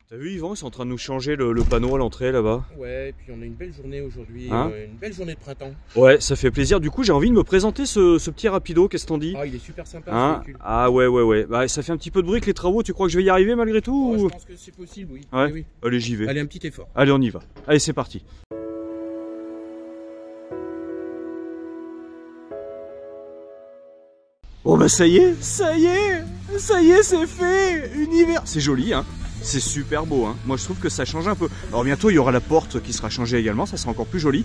T'as vu Yvan, ils sont en train de nous changer le panneau à l'entrée là-bas. Ouais, et puis on a une belle journée aujourd'hui, hein, une belle journée de printemps. Ouais, ça fait plaisir. Du coup, j'ai envie de me présenter ce petit rapido, qu'est-ce qu'on dit? Ah, il est super sympa hein, ce véhicule. Ah ouais. Bah, ça fait un petit peu de bruit que les travaux, tu crois que je vais y arriver malgré tout Oh, ou... je pense que c'est possible, oui. Ouais. Oui, oui. Allez, j'y vais. Allez, un petit effort. Allez, on y va. Allez, c'est parti. Bon bah ça y est, c'est fait. Univers. C'est joli, hein. C'est super beau, hein. Moi je trouve que ça change un peu. Alors bientôt il y aura la porte qui sera changée également, ça sera encore plus joli.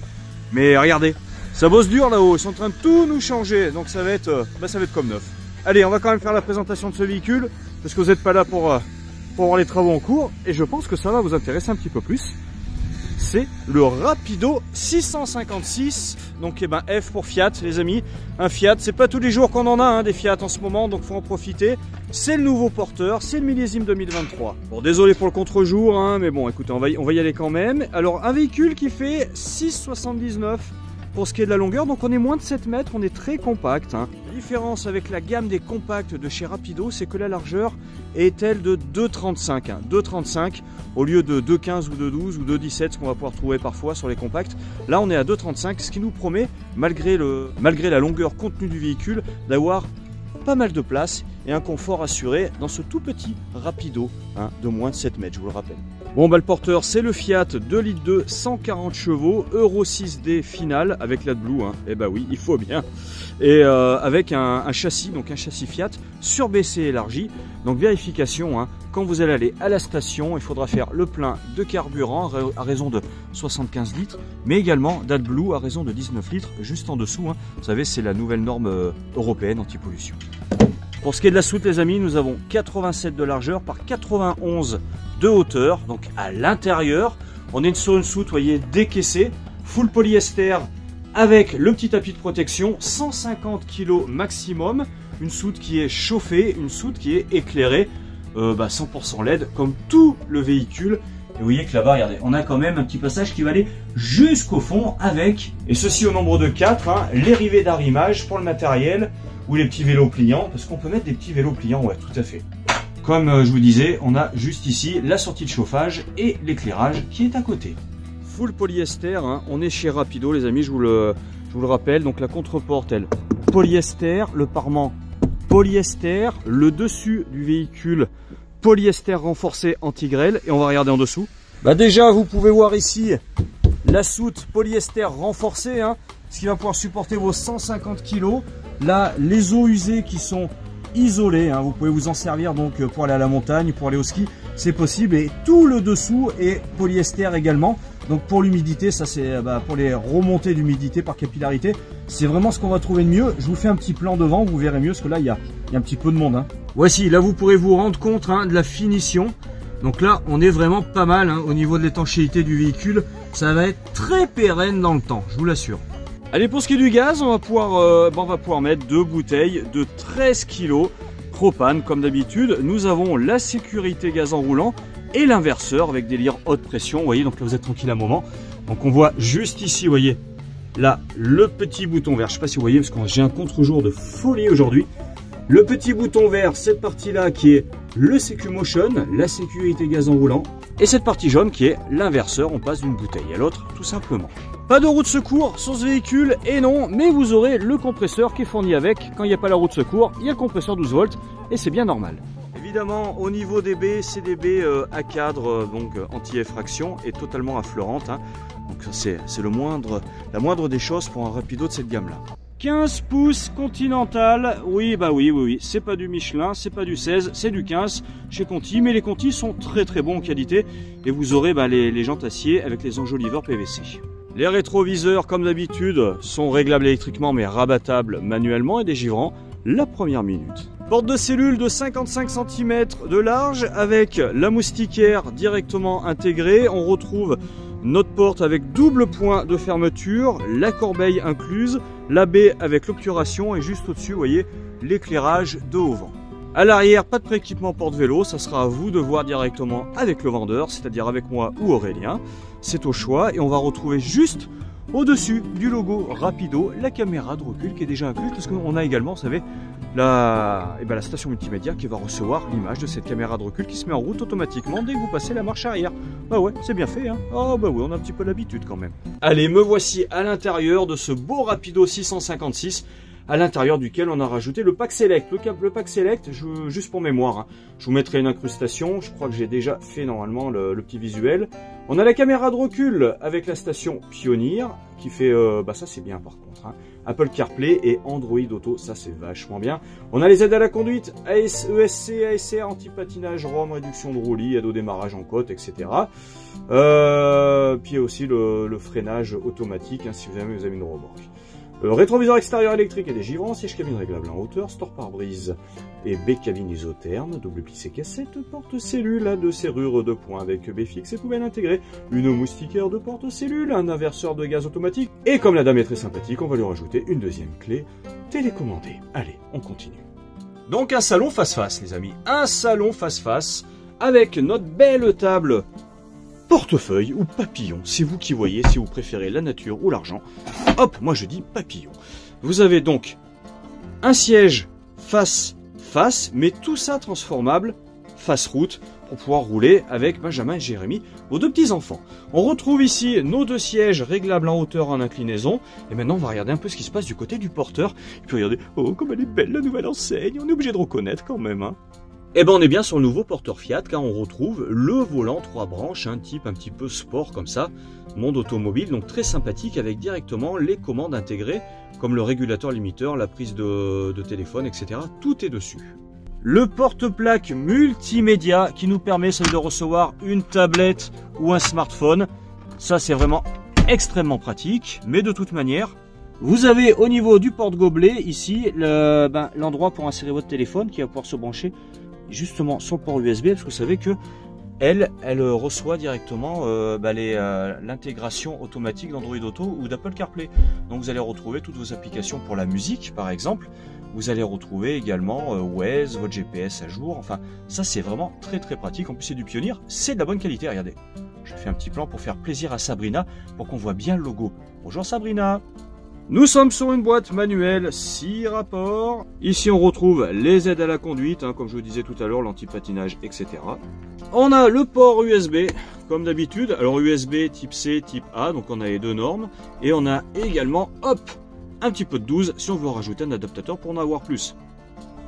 Mais regardez, ça bosse dur là-haut, ils sont en train de tout nous changer, donc ça va être comme neuf. Allez, on va quand même faire la présentation de ce véhicule, parce que vous n'êtes pas là pour voir les travaux en cours, et je pense que ça va vous intéresser un petit peu plus. C'est le Rapido 656, donc eh ben F pour Fiat les amis. Un Fiat, c'est pas tous les jours qu'on en a hein, des Fiat en ce moment, donc faut en profiter. C'est le nouveau porteur, c'est le millésime 2023. Bon, désolé pour le contre-jour, hein, mais bon écoutez, on va y aller quand même. Alors un véhicule qui fait 6,79 pour ce qui est de la longueur, donc on est moins de 7 mètres, on est très compact. Hein. La différence avec la gamme des compacts de chez Rapido, c'est que la largeur est-elle de 2,35 hein, 2,35 au lieu de 2,15 ou 2,12 ou 2,17, ce qu'on va pouvoir trouver parfois sur les compacts. Là on est à 2,35, ce qui nous promet, malgré la longueur contenue du véhicule, d'avoir pas mal de place et un confort assuré dans ce tout petit Rapido hein, de moins de 7 mètres, je vous le rappelle. Bon bah le porteur c'est le Fiat 2 litres 2, 140 chevaux, Euro 6D final avec l'AdBlue, hein. Et bah oui, il faut bien. Et avec un châssis, donc un châssis Fiat surbaissé élargi. Donc vérification, hein, quand vous allez aller à la station, il faudra faire le plein de carburant à raison de 75 litres, mais également d'AdBlue à raison de 19 litres, juste en dessous. Hein. Vous savez, c'est la nouvelle norme européenne anti-pollution. Pour ce qui est de la soute les amis, nous avons 87 de largeur par 91 de hauteur, donc à l'intérieur. On est sur une soute, vous voyez, décaissée, full polyester avec le petit tapis de protection, 150 kg maximum, une soute qui est chauffée, une soute qui est éclairée, 100% LED comme tout le véhicule. Et vous voyez que là-bas, regardez, on a quand même un petit passage qui va aller jusqu'au fond avec, et ceci au nombre de 4, hein, les rivets d'arrimage pour le matériel ou les petits vélos pliants, parce qu'on peut mettre des petits vélos pliants, ouais, tout à fait. Comme je vous disais, on a juste ici la sortie de chauffage et l'éclairage qui est à côté. Full polyester, hein, on est chez Rapido les amis, je vous le rappelle. Donc la contreporte, elle, polyester, le parement polyester, le dessus du véhicule polyester renforcé anti-grêle, et on va regarder en dessous. Bah déjà vous pouvez voir ici la soute polyester renforcée, hein, ce qui va pouvoir supporter vos 150 kg. Là les eaux usées qui sont isolées, hein, vous pouvez vous en servir donc pour aller à la montagne, pour aller au ski, c'est possible. Et tout le dessous est polyester également. Donc pour l'humidité, ça c'est pour les remontées d'humidité par capillarité, c'est vraiment ce qu'on va trouver de mieux. Je vous fais un petit plan devant, vous verrez mieux, parce que là il y a un petit peu de monde. Hein. Voici, là vous pourrez vous rendre compte hein, de la finition. Donc là on est vraiment pas mal hein, au niveau de l'étanchéité du véhicule. Ça va être très pérenne dans le temps, je vous l'assure. Allez, pour ce qui est du gaz, on va pouvoir mettre 2 bouteilles de 13 kg propane comme d'habitude. Nous avons la sécurité gaz enroulant et l'inverseur avec des lyres haute pression. Vous voyez, donc là vous êtes tranquille un moment. Donc on voit juste ici, vous voyez, là le petit bouton vert. Je ne sais pas si vous voyez parce que j'ai un contre-jour de folie aujourd'hui. Le petit bouton vert, cette partie-là qui est le Sécu-Motion, la sécurité gaz enroulant. Et cette partie jaune qui est l'inverseur. On passe d'une bouteille à l'autre tout simplement. Pas de roue de secours sur ce véhicule, et non, mais vous aurez le compresseur qui est fourni avec. Quand il n'y a pas la roue de secours, il y a le compresseur 12 volts et c'est bien normal. Évidemment, au niveau des baies, c'est des baies à cadre, donc anti-effraction et totalement affleurantes. Hein. Donc c'est la moindre des choses pour un Rapido de cette gamme-là. 15 pouces Continental, oui, c'est pas du Michelin, c'est pas du 16, c'est du 15 chez Conti, mais les Conti sont très très bons en qualité et vous aurez les jantes acier avec les enjoliveurs PVC. Les rétroviseurs, comme d'habitude, sont réglables électriquement mais rabattables manuellement et dégivrants la première minute. Porte de cellule de 55 cm de large avec la moustiquaire directement intégrée. On retrouve notre porte avec double point de fermeture, la corbeille incluse, la baie avec l'obturation et juste au-dessus, vous voyez, l'éclairage de haut vent. À l'arrière, pas de prééquipement porte-vélo, ça sera à vous de voir directement avec le vendeur, c'est-à-dire avec moi ou Aurélien. C'est au choix et on va retrouver juste au-dessus du logo Rapido la caméra de recul qui est déjà incluse parce qu'on a également, vous savez, la station multimédia qui va recevoir l'image de cette caméra de recul qui se met en route automatiquement dès que vous passez la marche arrière. Bah ouais, c'est bien fait, hein. Oh bah oui, on a un petit peu l'habitude quand même. Allez, me voici à l'intérieur de ce beau Rapido 656, à l'intérieur duquel on a rajouté le pack Select. Le pack Select, juste pour mémoire, hein, je vous mettrai une incrustation, je crois que j'ai déjà fait normalement le petit visuel. On a la caméra de recul avec la station Pioneer qui fait, ça c'est bien par contre, hein. Apple CarPlay et Android Auto, ça c'est vachement bien. On a les aides à la conduite, ESC, ASR, anti-patinage, ROM, réduction de roulis, aide au démarrage en côte, etc. Puis aussi le freinage automatique, hein, si vous avez une remorque. Rétroviseur extérieur électrique et des givrants, siège cabine réglable en hauteur, store pare-brise et baie cabine isotherme, double plissé cassette, porte-cellule à 2 serrures de poing avec baie fixe et poubelle intégrée, une moustiquaire de porte-cellule, un inverseur de gaz automatique et comme la dame est très sympathique, on va lui rajouter une deuxième clé télécommandée. Allez, on continue. Donc un salon face-face les amis, un salon face-face avec notre belle table portefeuille ou papillon, c'est vous qui voyez si vous préférez la nature ou l'argent. Hop, moi je dis papillon. Vous avez donc un siège face, mais tout ça transformable face route pour pouvoir rouler avec Benjamin et Jérémy, vos 2 petits-enfants. On retrouve ici nos 2 sièges réglables en hauteur en inclinaison. Et maintenant, on va regarder un peu ce qui se passe du côté du porteur. Et puis regardez, oh comme elle est belle la nouvelle enseigne, on est obligé de reconnaître quand même, hein. Eh ben on est bien sur le nouveau porteur Fiat car on retrouve le volant 3 branches, un type un petit peu sport comme ça, monde automobile, donc très sympathique avec directement les commandes intégrées comme le régulateur limiteur, la prise de téléphone, etc. Tout est dessus. Le porte-plaque multimédia qui nous permet de recevoir une tablette ou un smartphone. Ça c'est vraiment extrêmement pratique, mais de toute manière, vous avez au niveau du porte-gobelet ici l'endroit pour insérer votre téléphone qui va pouvoir se brancher justement sur le port USB parce que vous savez que elle reçoit directement l'intégration automatique d'Android Auto ou d'Apple CarPlay. Donc vous allez retrouver toutes vos applications pour la musique par exemple. Vous allez retrouver également Waze, votre GPS à jour. Enfin ça c'est vraiment très très pratique. En plus c'est du Pioneer, c'est de la bonne qualité. Regardez, je fais un petit plan pour faire plaisir à Sabrina pour qu'on voit bien le logo. Bonjour Sabrina. Nous sommes sur une boîte manuelle 6 rapports. Ici on retrouve les aides à la conduite, hein, comme je vous disais tout à l'heure, l'anti-patinage, etc. On a le port USB, comme d'habitude. Alors USB type C, type A, donc on a les 2 normes. Et on a également, hop, un petit peu de 12 si on veut rajouter un adaptateur pour en avoir plus.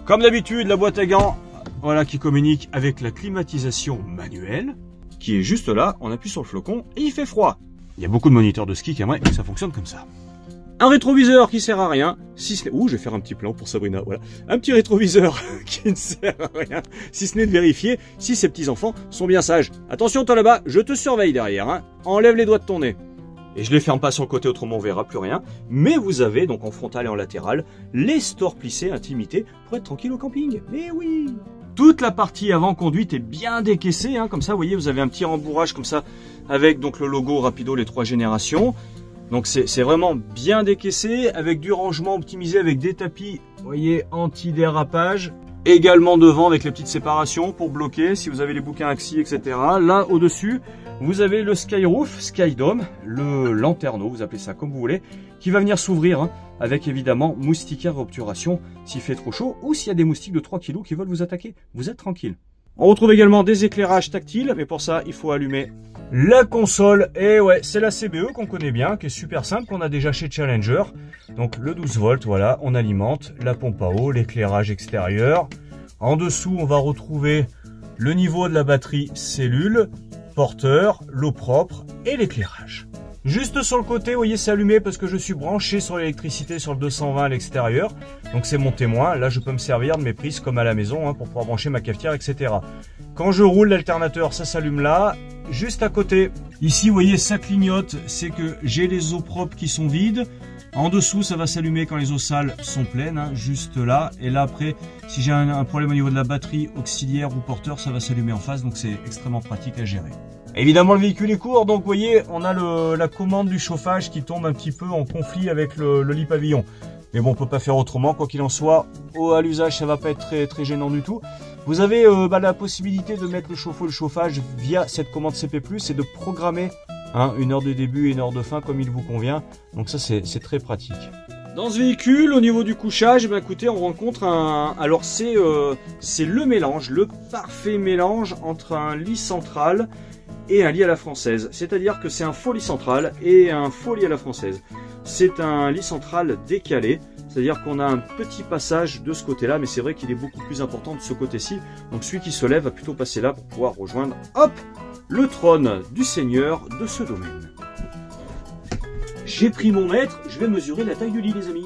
Comme d'habitude, la boîte à gants, voilà, qui communique avec la climatisation manuelle, qui est juste là. On appuie sur le flocon et il fait froid. Il y a beaucoup de moniteurs de ski qui aimeraient que ça fonctionne comme ça. Un rétroviseur qui sert à rien, si ce n'est... Ouh, je vais faire un petit plan pour Sabrina, voilà. Un petit rétroviseur qui ne sert à rien, si ce n'est de vérifier si ces petits-enfants sont bien sages. Attention, toi là-bas, je te surveille derrière, hein. Enlève les doigts de ton nez. Et je les ferme pas sur le côté, autrement on verra plus rien. Mais vous avez, donc en frontal et en latéral, les stores plissés intimité pour être tranquille au camping. Mais oui! Toute la partie avant conduite est bien décaissée, hein. Comme ça, vous voyez, vous avez un petit rembourrage comme ça, avec donc le logo Rapido, les 3 générations. Donc c'est vraiment bien décaissé avec du rangement optimisé avec des tapis, vous voyez, anti-dérapage. Également devant avec les petites séparations pour bloquer si vous avez les bouquins Axi, etc. Là au-dessus, vous avez le Skyroof, Skydome, le lanterneau, vous appelez ça comme vous voulez, qui va venir s'ouvrir hein, avec évidemment moustiquaire et obturation s'il fait trop chaud ou s'il y a des moustiques de 3 kg qui veulent vous attaquer. Vous êtes tranquille. On retrouve également des éclairages tactiles, mais pour ça, il faut allumer la console. Et ouais, c'est la CBE qu'on connaît bien, qui est super simple, qu'on a déjà chez Challenger. Donc le 12 volts, voilà, on alimente la pompe à eau, l'éclairage extérieur. En dessous, on va retrouver le niveau de la batterie cellule, porteur, l'eau propre et l'éclairage. Juste sur le côté, vous voyez, c'est allumé parce que je suis branché sur l'électricité sur le 220 à l'extérieur. Donc c'est mon témoin. Là, je peux me servir de mes prises comme à la maison hein, pour pouvoir brancher ma cafetière, etc. Quand je roule l'alternateur, ça s'allume là. Juste à côté, ici, vous voyez, ça clignote. C'est que j'ai les eaux propres qui sont vides. En dessous, ça va s'allumer quand les eaux sales sont pleines, hein, juste là. Et là, après, si j'ai un problème au niveau de la batterie auxiliaire ou porteur, ça va s'allumer en face. Donc c'est extrêmement pratique à gérer. Évidemment, le véhicule est court, donc vous voyez, on a la commande du chauffage qui tombe un petit peu en conflit avec le lit pavillon. Mais bon, on peut pas faire autrement, quoi qu'il en soit. À l'usage, ça va pas être très gênant du tout. Vous avez la possibilité de mettre le chauffe-eau et le chauffage via cette commande CP+, et de programmer hein, une heure de début et une heure de fin comme il vous convient. Donc ça, c'est très pratique. Dans ce véhicule, au niveau du couchage, ben écoutez, on rencontre un... Alors c'est le mélange, le parfait mélange entre un lit central et un lit à la française. C'est-à-dire que c'est un faux lit central et un faux lit à la française. C'est un lit central décalé, c'est-à-dire qu'on a un petit passage de ce côté-là, mais c'est vrai qu'il est beaucoup plus important de ce côté-ci. Donc celui qui se lève va plutôt passer là pour pouvoir rejoindre, hop, le trône du seigneur de ce domaine. J'ai pris mon mètre, je vais mesurer la taille du lit, les amis.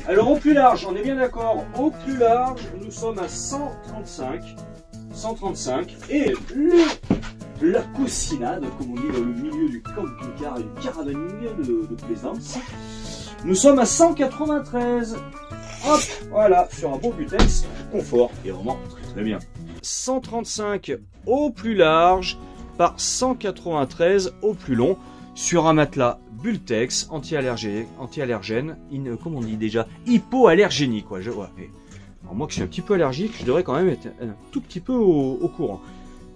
Alors au plus large, on est bien d'accord, au plus large, nous sommes à 135. 135. Et la coussinade, comme on dit dans le milieu du camping-car et du caravaning de plaisance, nous sommes à 193. Hop, voilà, sur un beau butex, confort, et vraiment très très bien. 135 au plus large par 193 au plus long. Sur un matelas Bultex, anti-allergène, comment on dit déjà, hypoallergénique, quoi. Alors moi qui suis un petit peu allergique, je devrais quand même être un tout petit peu au courant.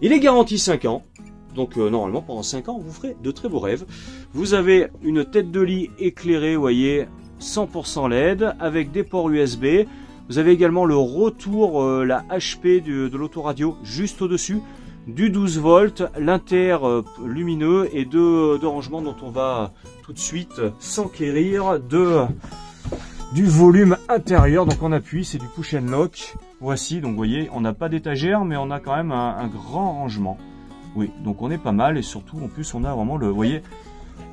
Il est garanti 5 ans, donc normalement pendant 5 ans vous ferez de très beaux rêves. Vous avez une tête de lit éclairée, vous voyez, 100% LED, avec des ports USB. Vous avez également le retour, la HP de l'autoradio juste au-dessus. Du 12 volts, l'inter lumineux et deux rangements dont on va tout de suite s'enquérir du volume intérieur. Donc on appuie, c'est du push and lock. Voici, donc vous voyez, on n'a pas d'étagère, mais on a quand même un grand rangement. Oui, donc on est pas mal et surtout en plus on a vraiment vous voyez,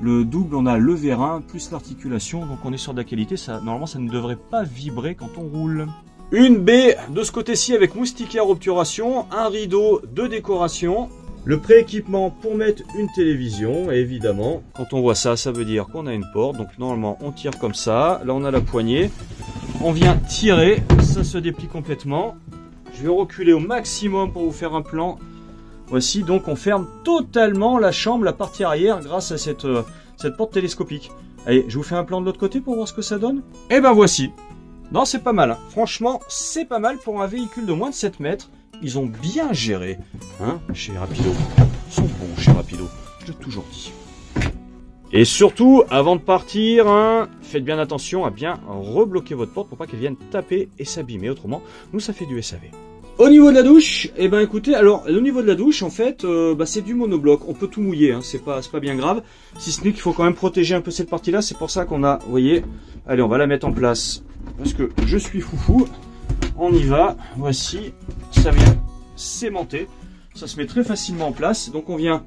le double, on a le vérin plus l'articulation, donc on est sur de la qualité. Ça, normalement ça ne devrait pas vibrer quand on roule. Une baie de ce côté-ci avec moustiquaire obturation, un rideau de décoration, le pré-équipement pour mettre une télévision, et évidemment, quand on voit ça, ça veut dire qu'on a une porte, donc normalement on tire comme ça, là on a la poignée, on vient tirer, ça se déplie complètement, je vais reculer au maximum pour vous faire un plan, voici, donc on ferme totalement la chambre, la partie arrière, grâce à cette porte télescopique. Allez, je vous fais un plan de l'autre côté pour voir ce que ça donne. Et ben voici. Non, c'est pas mal. Franchement, c'est pas mal pour un véhicule de moins de 7 mètres. Ils ont bien géré. Hein, chez Rapido. Ils sont bons chez Rapido. Je l'ai toujours dit. Et surtout, avant de partir, hein, faites bien attention à bien rebloquer votre porte pour pas qu'elle vienne taper et s'abîmer. Autrement, nous, ça fait du SAV. Au niveau de la douche, eh ben écoutez, alors au niveau de la douche, en fait, c'est du monobloc. On peut tout mouiller, hein, c'est pas bien grave. Si ce n'est qu'il faut quand même protéger un peu cette partie-là. C'est pour ça qu'on a, vous voyez, allez, on va la mettre en place. Parce que je suis foufou, on y va, voici, ça vient s'aimanter, ça se met très facilement en place, donc on vient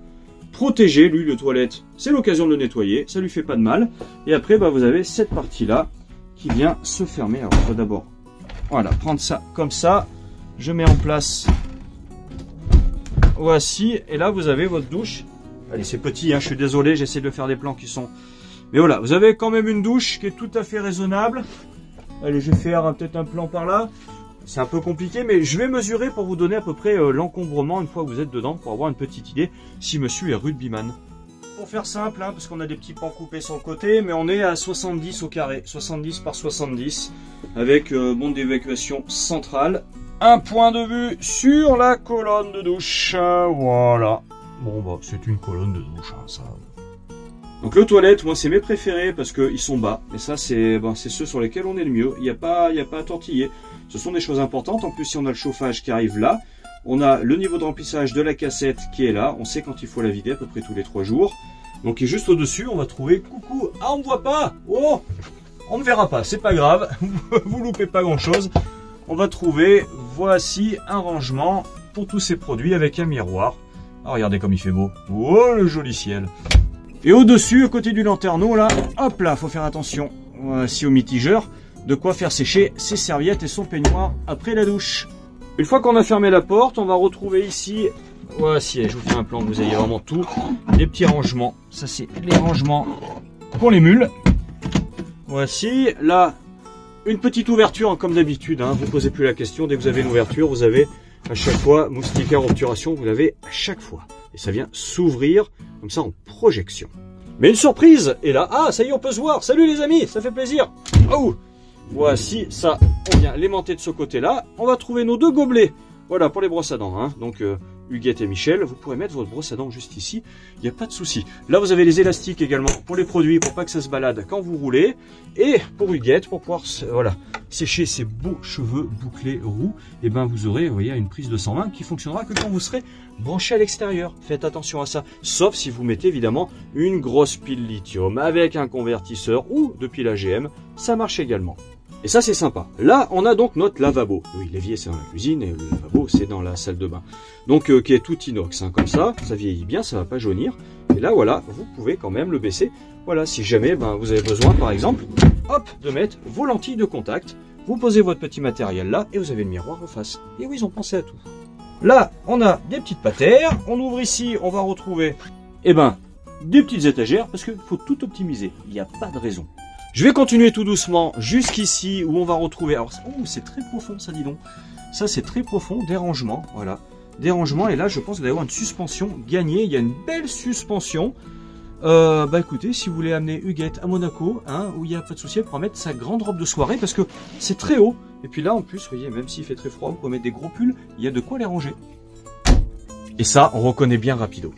protéger l'huile de toilette, c'est l'occasion de le nettoyer, ça lui fait pas de mal, et après vous avez cette partie là qui vient se fermer. Alors on va d'abord, voilà, prendre ça comme ça, je mets en place, voici, et là vous avez votre douche, allez c'est petit, hein, je suis désolé, j'essaie de faire des plans qui sont, mais voilà, vous avez quand même une douche qui est tout à fait raisonnable. Allez, je vais faire peut-être un plan par là. C'est un peu compliqué, mais je vais mesurer pour vous donner à peu près l'encombrement une fois que vous êtes dedans, pour avoir une petite idée si monsieur est rugbyman. Pour faire simple, hein, parce qu'on a des petits pans coupés sur le côté, mais on est à 70 au carré, 70 par 70, avec bande d'évacuation centrale. Un point de vue sur la colonne de douche, voilà. Bon, bah, c'est une colonne de douche, hein, ça... Donc le toilette, moi c'est mes préférés parce qu'ils sont bas. Et ça c'est ceux sur lesquels on est le mieux. Il n'y a pas à tortiller. Ce sont des choses importantes. En plus si on a le chauffage qui arrive là, on a le niveau de remplissage de la cassette qui est là. On sait quand il faut la vider à peu près tous les 3 jours. Donc et juste au-dessus on va trouver, coucou, ah on me voit pas, oh, on me verra pas, c'est pas grave, vous loupez pas grand chose. On va trouver, voici un rangement pour tous ces produits avec un miroir. Ah, regardez comme il fait beau. Oh le joli ciel. Et au-dessus, à côté du lanterneau, là, hop là, faut faire attention. Voici au mitigeur, de quoi faire sécher ses serviettes et son peignoir après la douche. Une fois qu'on a fermé la porte, on va retrouver ici, voici, je vous fais un plan, vous ayez vraiment tout, des petits rangements. Ça, c'est les rangements pour les mules. Voici, là, une petite ouverture, comme d'habitude, hein, vous ne posez plus la question, dès que vous avez une ouverture, vous avez à chaque fois, moustiquaire obturation, vous l'avez à chaque fois. Et ça vient s'ouvrir comme ça en projection. Mais une surprise est là. Ah, ça y est, on peut se voir. Salut les amis, ça fait plaisir. Oh, voici ça. On vient l'aimanter de ce côté-là. On va trouver nos 2 gobelets. Voilà, pour les brosses à dents. Hein. Donc, Huguette et Michel, vous pourrez mettre votre brosse à dents juste ici, il n'y a pas de souci. Là vous avez les élastiques également pour les produits, pour pas que ça se balade quand vous roulez. Et pour Huguette, pour pouvoir voilà, sécher ses beaux cheveux bouclés roux, et ben vous aurez, vous voyez, une prise de 120 qui fonctionnera que quand vous serez branché à l'extérieur. Faites attention à ça, sauf si vous mettez évidemment une grosse pile lithium avec un convertisseur ou de pile AGM, ça marche également. Et ça c'est sympa. Là on a donc notre lavabo. Oui, l'évier c'est dans la cuisine et le lavabo c'est dans la salle de bain. Donc qui est tout inox, hein, comme ça vieillit bien, ça va pas jaunir. Et là voilà, vous pouvez quand même le baisser. Voilà, si jamais vous avez besoin par exemple, hop, de mettre vos lentilles de contact. Vous posez votre petit matériel là et vous avez le miroir en face. Et oui, ils ont pensé à tout. Là on a des petites patères. On ouvre ici, on va retrouver des petites étagères parce qu'il faut tout optimiser. Il n'y a pas de raison. Je vais continuer tout doucement jusqu'ici où on va retrouver... Alors, c'est très profond ça, dis donc. Ça, c'est très profond. Des rangements, voilà. Des rangements. Et là, je pense qu'il va y avoir une suspension gagnée. Il y a une belle suspension. Écoutez, si vous voulez amener Huguette à Monaco, hein, où il n'y a pas de souci, elle pourra mettre sa grande robe de soirée parce que c'est très haut. Et puis là, en plus, vous voyez, même s'il fait très froid, vous pouvez mettre des gros pulls. Il y a de quoi les ranger. Et ça, on reconnaît bien rapido.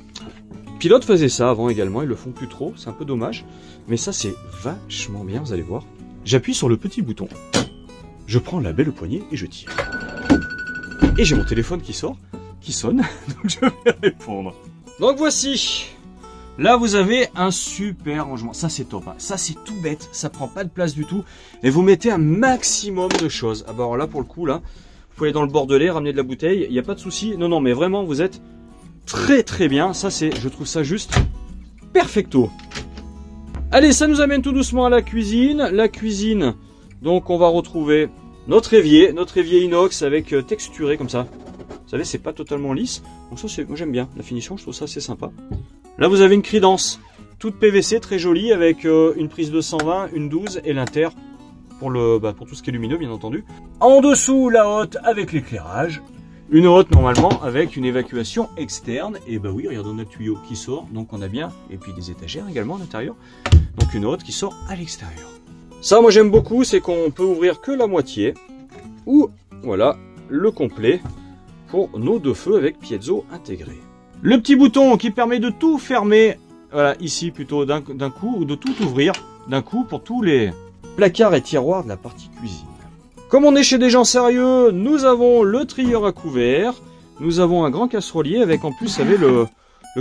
Pilote faisait ça avant également, ils le font plus trop, c'est un peu dommage. Mais ça c'est vachement bien, vous allez voir. J'appuie sur le petit bouton, je prends la belle poignée et je tire. Et j'ai mon téléphone qui sort, qui sonne, donc je vais répondre. Donc voici, là vous avez un super rangement, ça c'est top, hein. Ça c'est tout bête, ça prend pas de place du tout. Et vous mettez un maximum de choses. Ah bah alors là pour le coup, là, vous pouvez aller dans le Bordelais, ramener de la bouteille, il n'y a pas de souci. Non, mais vraiment vous êtes... très bien, ça c'est, je trouve ça juste perfecto. Allez, ça nous amène tout doucement à la cuisine. La cuisine, donc on va retrouver notre évier inox avec texturé comme ça. Vous savez, c'est pas totalement lisse, donc ça c'est, moi j'aime bien la finition, je trouve ça assez sympa. Là vous avez une credence toute PVC très jolie avec une prise de 120, une 12 et l'inter pour pour tout ce qui est lumineux bien entendu. En dessous la hotte avec l'éclairage. Une hotte normalement avec une évacuation externe. Et bah oui, regardez, on a le tuyau qui sort, donc on a bien. Et puis des étagères également à l'intérieur. Donc une hotte qui sort à l'extérieur. Ça, moi j'aime beaucoup, c'est qu'on peut ouvrir que la moitié. Ou voilà, le complet pour nos deux feux avec piezo intégré. Le petit bouton qui permet de tout fermer. Voilà, ici plutôt d'un coup, ou de tout ouvrir d'un coup pour tous les placards et tiroirs de la partie cuisine. Comme on est chez des gens sérieux, nous avons le trieur à couvert, nous avons un grand casserolier avec en plus, vous savez, le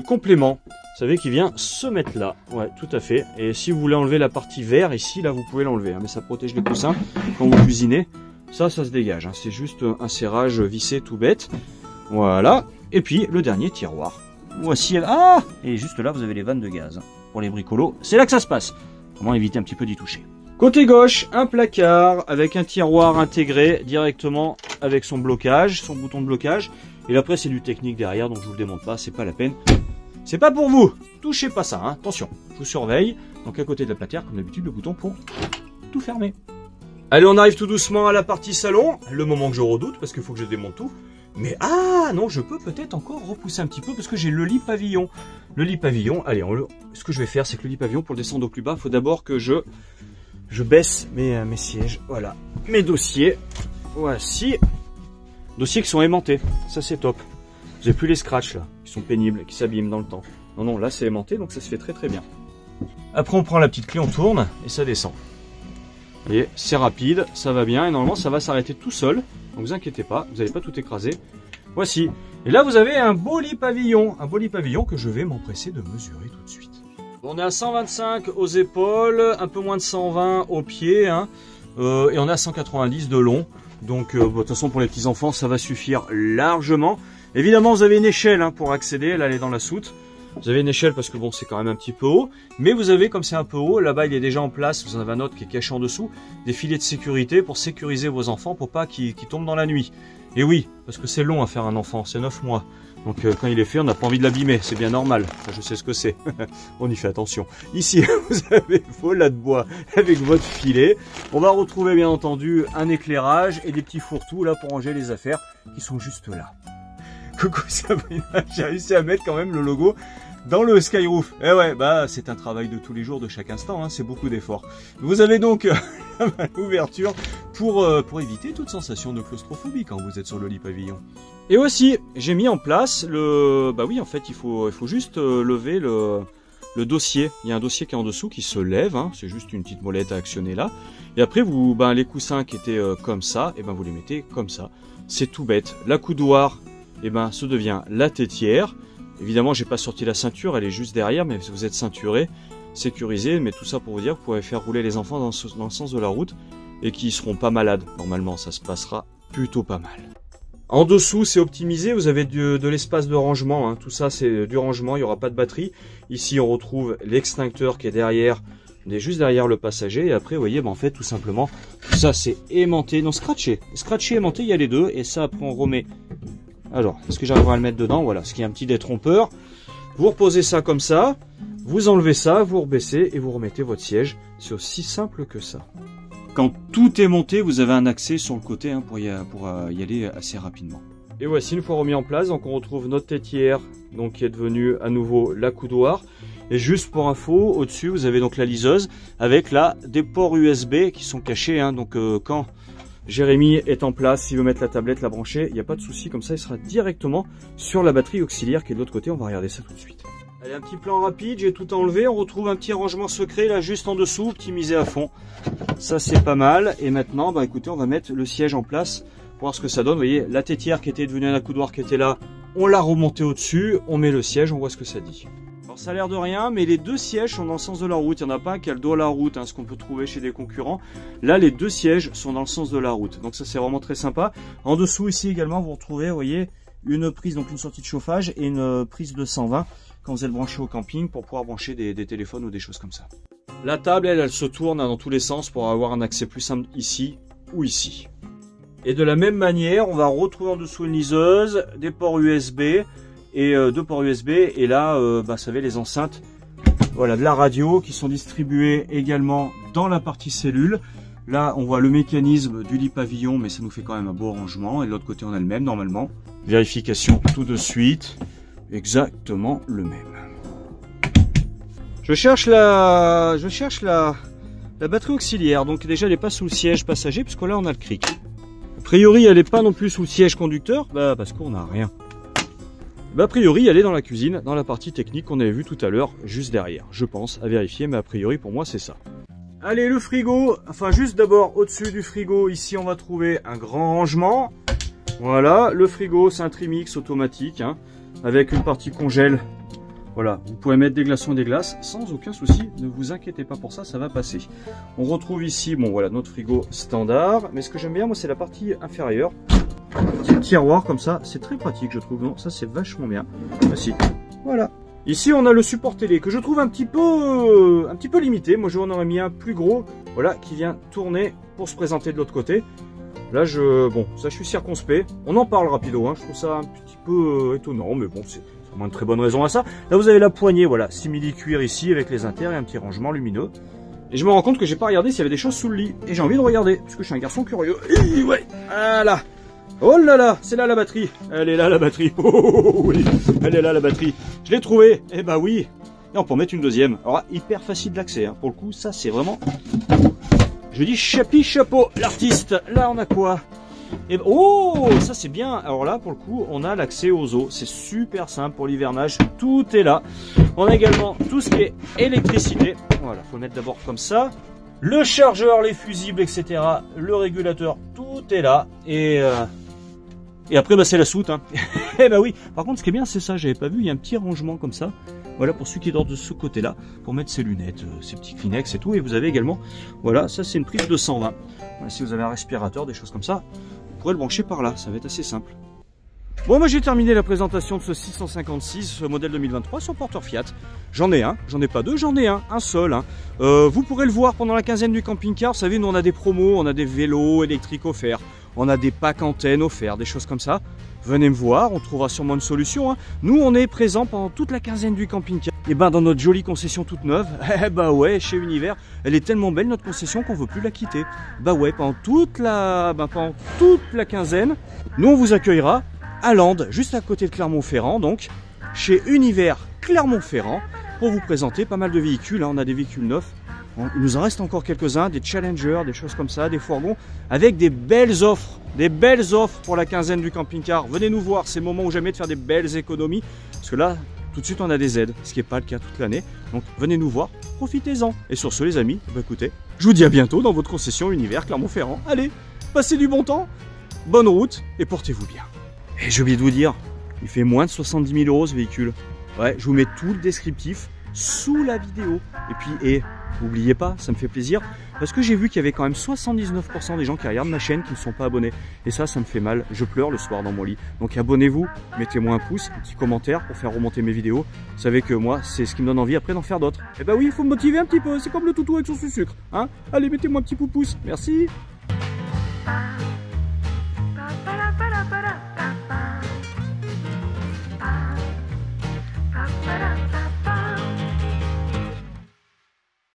complément, vous savez, qui vient se mettre là. Ouais, tout à fait. Et si vous voulez enlever la partie vert ici, là, vous pouvez l'enlever, hein, mais ça protège les coussins quand vous cuisinez. Ça se dégage, hein, c'est juste un serrage vissé tout bête. Voilà. Et puis, le dernier tiroir. Voici, et juste là, vous avez les vannes de gaz. Pour les bricolos, c'est là que ça se passe. Comment éviter un petit peu d'y toucher. Côté gauche, un placard avec un tiroir intégré directement avec son blocage, son bouton de blocage. Et après c'est du technique derrière, donc je vous le démonte pas, c'est pas la peine. C'est pas pour vous, touchez pas ça, hein. Attention, je vous surveille. Donc à côté de la platière, comme d'habitude, le bouton pour tout fermer. Allez, on arrive tout doucement à la partie salon, le moment que je redoute parce qu'il faut que je démonte tout. Mais non, je peux peut-être encore repousser un petit peu parce que j'ai le lit pavillon. Le lit pavillon, allez, ce que je vais faire, c'est que le lit pavillon, pour le descendre au plus bas, il faut d'abord que je baisse mes sièges, voilà, mes dossiers, voici, dossiers qui sont aimantés, ça c'est top. Vous n'avez plus les scratchs là, qui sont pénibles, qui s'abîment dans le temps. Non, là c'est aimanté, donc ça se fait très bien. Après on prend la petite clé, on tourne, et ça descend. Vous voyez, c'est rapide, ça va bien, et normalement ça va s'arrêter tout seul, donc vous inquiétez pas, vous n'allez pas tout écraser. Voici, et là vous avez un beau lit pavillon que je vais m'empresser de mesurer tout de suite. On est à 125 aux épaules, un peu moins de 120 aux pieds, hein, et on est à 190 de long. Donc, de toute façon, pour les petits enfants, ça va suffire largement. Évidemment, vous avez une échelle hein, pour accéder, elle est dans la soute. Vous avez une échelle parce que bon, c'est quand même un petit peu haut. Mais vous avez, comme c'est un peu haut, là-bas, il est déjà en place, vous en avez un autre qui est caché en dessous, des filets de sécurité pour sécuriser vos enfants, pour pas qu'ils tombent dans la nuit. Et oui, parce que c'est long à faire un enfant, c'est 9 mois. Donc quand il est fait, on n'a pas envie de l'abîmer, c'est bien normal. Enfin, je sais ce que c'est, on y fait attention. Ici, vous avez vos lattes de bois avec votre filet. On va retrouver bien entendu un éclairage et des petits fourre-tout là pour ranger les affaires qui sont juste là. Coucou Sabrina, j'ai réussi à mettre quand même le logo dans le Skyroof. Eh ouais, c'est un travail de tous les jours, de chaque instant, hein, c'est beaucoup d'efforts. Vous avez donc l'ouverture pour éviter toute sensation de claustrophobie quand vous êtes sur le lit pavillon. Et aussi, j'ai mis en place le... Bah oui, en fait, il faut juste lever le dossier. Il y a un dossier qui est en dessous qui se lève, hein. C'est juste une petite molette à actionner là. Et après, vous, les coussins qui étaient comme ça, et vous les mettez comme ça. C'est tout bête. La coudoir, se devient la tétière. Évidemment, j'ai pas sorti la ceinture, elle est juste derrière, mais si vous êtes ceinturé, sécurisé, mais tout ça pour vous dire que vous pouvez faire rouler les enfants dans le sens de la route et qu'ils seront pas malades. Normalement, ça se passera plutôt pas mal. En dessous, c'est optimisé, vous avez de l'espace de rangement, hein. Tout ça c'est du rangement, il n'y aura pas de batterie. Ici, on retrouve l'extincteur qui est derrière, juste derrière le passager. Et après, vous voyez, en fait, tout simplement, ça c'est aimanté, non scratché. Scratché, aimanté, il y a les deux, et ça après on remet. Alors, est-ce que j'arriverai à le mettre dedans? Voilà, ce qui est un petit détrompeur. Vous reposez ça comme ça, vous enlevez ça, vous rebaissez et vous remettez votre siège. C'est aussi simple que ça. Quand tout est monté, vous avez un accès sur le côté, hein, pour y aller assez rapidement. Et voici, une fois remis en place, donc on retrouve notre tétière, donc qui est devenue à nouveau la coudoir. Et juste pour info, au-dessus, vous avez donc la liseuse avec là des ports USB qui sont cachés, hein, donc quand Jérémy est en place, s'il veut mettre la tablette, la brancher, il n'y a pas de souci, comme ça il sera directement sur la batterie auxiliaire qui est de l'autre côté. On va regarder ça tout de suite. Allez, un petit plan rapide, j'ai tout enlevé, on retrouve un petit rangement secret là juste en dessous, optimisé à fond. Ça c'est pas mal. Et maintenant, écoutez, on va mettre le siège en place pour voir ce que ça donne. Vous voyez, la tétière qui était devenue un accoudoir qui était là, on l'a remonté au-dessus, on met le siège, on voit ce que ça dit. Alors ça a l'air de rien, mais les deux sièges sont dans le sens de la route. Il n'y en a pas un qui a le dos à la route, hein, ce qu'on peut trouver chez des concurrents. Là, les deux sièges sont dans le sens de la route. Donc ça, c'est vraiment très sympa. En dessous, ici également, vous retrouvez, vous voyez, une prise, donc une sortie de chauffage et une prise de 120 quand vous êtes branché au camping pour pouvoir brancher des téléphones ou des choses comme ça. La table, elle se tourne dans tous les sens pour avoir un accès plus simple ici ou ici. Et de la même manière, on va retrouver en dessous une liseuse, des ports USB et deux ports USB. Et là, vous savez, les enceintes, voilà, de la radio qui sont distribuées également dans la partie cellule. Là, on voit le mécanisme du lit pavillon, mais ça nous fait quand même un beau rangement. Et de l'autre côté, on a le même normalement. Vérification tout de suite. Exactement le même. Je cherche la batterie auxiliaire. Donc déjà, elle n'est pas sous le siège passager, puisque là, on a le cric. A priori, elle n'est pas non plus sous le siège conducteur, parce qu'on n'a rien. A priori, elle est dans la cuisine, dans la partie technique qu'on avait vu tout à l'heure, juste derrière. Je pense, à vérifier, mais a priori, pour moi, c'est ça. Allez, le frigo. Enfin, juste d'abord, au-dessus du frigo, ici, on va trouver un grand rangement. Voilà, le frigo, c'est un trimix automatique, hein, avec une partie congèle. Voilà, vous pouvez mettre des glaçons et des glaces sans aucun souci, ne vous inquiétez pas pour ça, ça va passer. On retrouve ici, voilà, notre frigo standard, mais ce que j'aime bien, moi, c'est la partie inférieure. Petit tiroir comme ça, c'est très pratique, je trouve. Non, ça, c'est vachement bien. Voici, voilà. Ici, on a le support télé que je trouve un petit peu limité. Moi, j'en aurais mis un plus gros, voilà, qui vient tourner pour se présenter de l'autre côté. Là, ça, je suis circonspect. On en parle rapido, hein. Je trouve ça un petit peu étonnant, mais bon, c'est vraiment une très bonne raison à ça. Là, vous avez la poignée, voilà, simili-cuir ici, avec les inters et un petit rangement lumineux. Et je me rends compte que j'ai pas regardé s'il y avait des choses sous le lit. Et j'ai envie de regarder, parce que je suis un garçon curieux. Et ouais, voilà. Oh là là, c'est là la batterie. Elle est là la batterie. Oh oui, elle est là la batterie. Je l'ai trouvée. Eh bah oui. Et on peut en mettre une deuxième. Alors, hyper facile d'accès, hein. Pour le coup, ça, c'est vraiment... Je dis chapeau, l'artiste. Là, on a quoi? Et oh, ça c'est bien. Alors là, pour le coup, on a l'accès aux eaux. C'est super simple pour l'hivernage. Tout est là. On a également tout ce qui est électricité. Voilà, faut le mettre d'abord comme ça. Le chargeur, les fusibles, etc. Le régulateur, tout est là. Et après, c'est la soute, hein. Eh bah oui. Par contre, ce qui est bien, c'est ça. J'avais pas vu. Il y a un petit rangement comme ça. Voilà, pour ceux qui dorment de ce côté-là, pour mettre ses lunettes, ses petits Kleenex et tout. Et vous avez également, voilà, ça c'est une prise de 120. Voilà, si vous avez un respirateur, des choses comme ça, vous pourrez le brancher par là. Ça va être assez simple. Bon, moi j'ai terminé la présentation de ce 656, ce modèle 2023 sur porteur Fiat. J'en ai un, j'en ai pas deux, j'en ai un seul. Hein. Vous pourrez le voir pendant la quinzaine du camping-car. Vous savez, nous on a des promos, on a des vélos électriques offerts, on a des packs antennes offerts, des choses comme ça. Venez me voir, on trouvera sûrement une solution. Hein. Nous, on est présents pendant toute la quinzaine du camping-car. Et dans notre jolie concession toute neuve, ouais, chez Univers, elle est tellement belle notre concession qu'on veut plus la quitter. Ouais, pendant toute la quinzaine, nous on vous accueillera à Landes, juste à côté de Clermont-Ferrand, donc chez Univers Clermont-Ferrand, pour vous présenter pas mal de véhicules. Hein. On a des véhicules neufs Il nous en reste encore quelques-uns, des Challenger, des choses comme ça, des fourgons, avec des belles offres pour la quinzaine du camping-car. Venez nous voir, c'est le moment ou jamais de faire des belles économies, parce que là, tout de suite on a des aides, ce qui n'est pas le cas toute l'année. Donc venez nous voir, profitez-en. Et sur ce les amis, bah écoutez, je vous dis à bientôt dans votre concession Univers Clermont-Ferrand. Allez, passez du bon temps, bonne route et portez-vous bien. Et j'ai oublié de vous dire, il fait moins de 70 000 € ce véhicule. Ouais, je vous mets tout le descriptif sous la vidéo. Et puis, n'oubliez pas, ça me fait plaisir, parce que j'ai vu qu'il y avait quand même 79% des gens qui regardent ma chaîne qui ne sont pas abonnés. Et ça me fait mal, je pleure le soir dans mon lit. Donc abonnez-vous, mettez-moi un pouce, un petit commentaire pour faire remonter mes vidéos. Vous savez que moi, c'est ce qui me donne envie après d'en faire d'autres. Et bah oui, il faut me motiver un petit peu, c'est comme le toutou avec son sucre. Hein, allez, mettez-moi un petit pouce, merci.